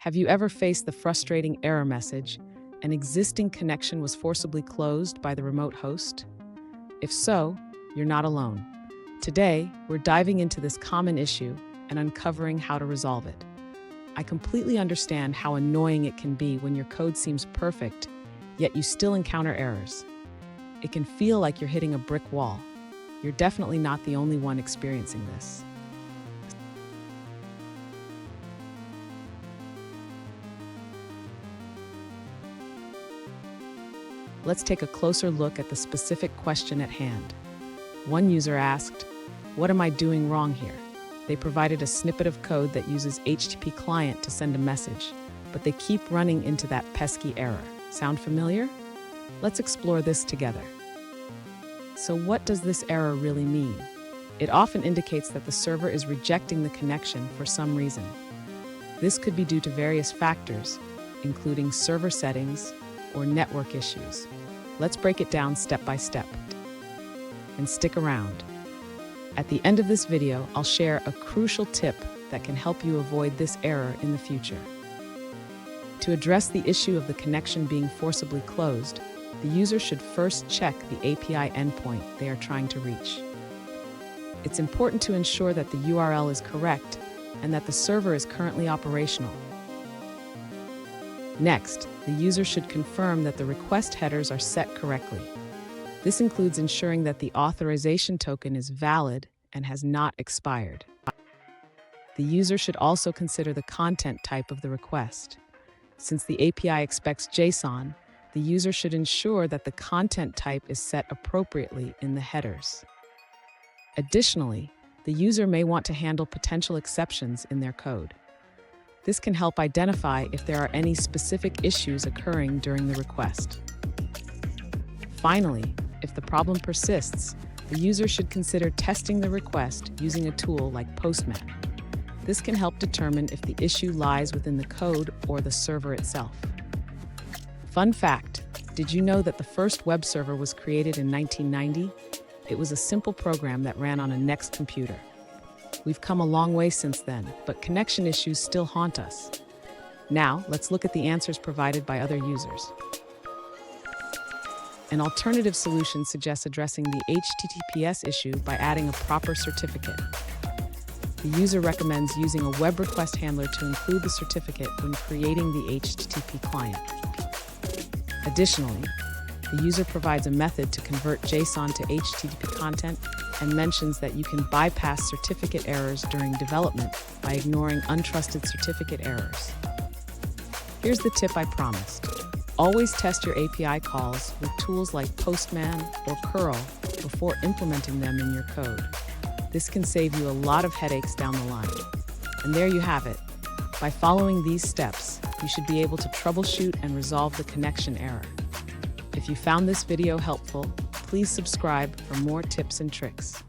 Have you ever faced the frustrating error message, an existing connection was forcibly closed by the remote host? If so, you're not alone. Today, we're diving into this common issue and uncovering how to resolve it. I completely understand how annoying it can be when your code seems perfect, yet you still encounter errors. It can feel like you're hitting a brick wall. You're definitely not the only one experiencing this. Let's take a closer look at the specific question at hand. One user asked, "What am I doing wrong here?" They provided a snippet of code that uses HTTP client to send a message, but they keep running into that pesky error. Sound familiar? Let's explore this together. So what does this error really mean? It often indicates that the server is rejecting the connection for some reason. This could be due to various factors, including server settings or network issues. Let's break it down step by step. And stick around. At the end of this video, I'll share a crucial tip that can help you avoid this error in the future. To address the issue of the connection being forcibly closed, the user should first check the API endpoint they are trying to reach. It's important to ensure that the URL is correct and that the server is currently operational. Next, the user should confirm that the request headers are set correctly. This includes ensuring that the authorization token is valid and has not expired. The user should also consider the content type of the request. Since the API expects JSON, the user should ensure that the content type is set appropriately in the headers. Additionally, the user may want to handle potential exceptions in their code. This can help identify if there are any specific issues occurring during the request. Finally, if the problem persists, the user should consider testing the request using a tool like Postman. This can help determine if the issue lies within the code or the server itself. Fun fact, did you know that the first web server was created in 1990? It was a simple program that ran on a Next computer. We've come a long way since then, but connection issues still haunt us. Now, let's look at the answers provided by other users. An alternative solution suggests addressing the HTTPS issue by adding a proper certificate. The user recommends using a web request handler to include the certificate when creating the HTTP client. Additionally, the user provides a method to convert JSON to HTTP content and mentions that you can bypass certificate errors during development by ignoring untrusted certificate errors. Here's the tip I promised. Always test your API calls with tools like Postman or curl before implementing them in your code. This can save you a lot of headaches down the line. And there you have it. By following these steps, you should be able to troubleshoot and resolve the connection error. If you found this video helpful, please subscribe for more tips and tricks.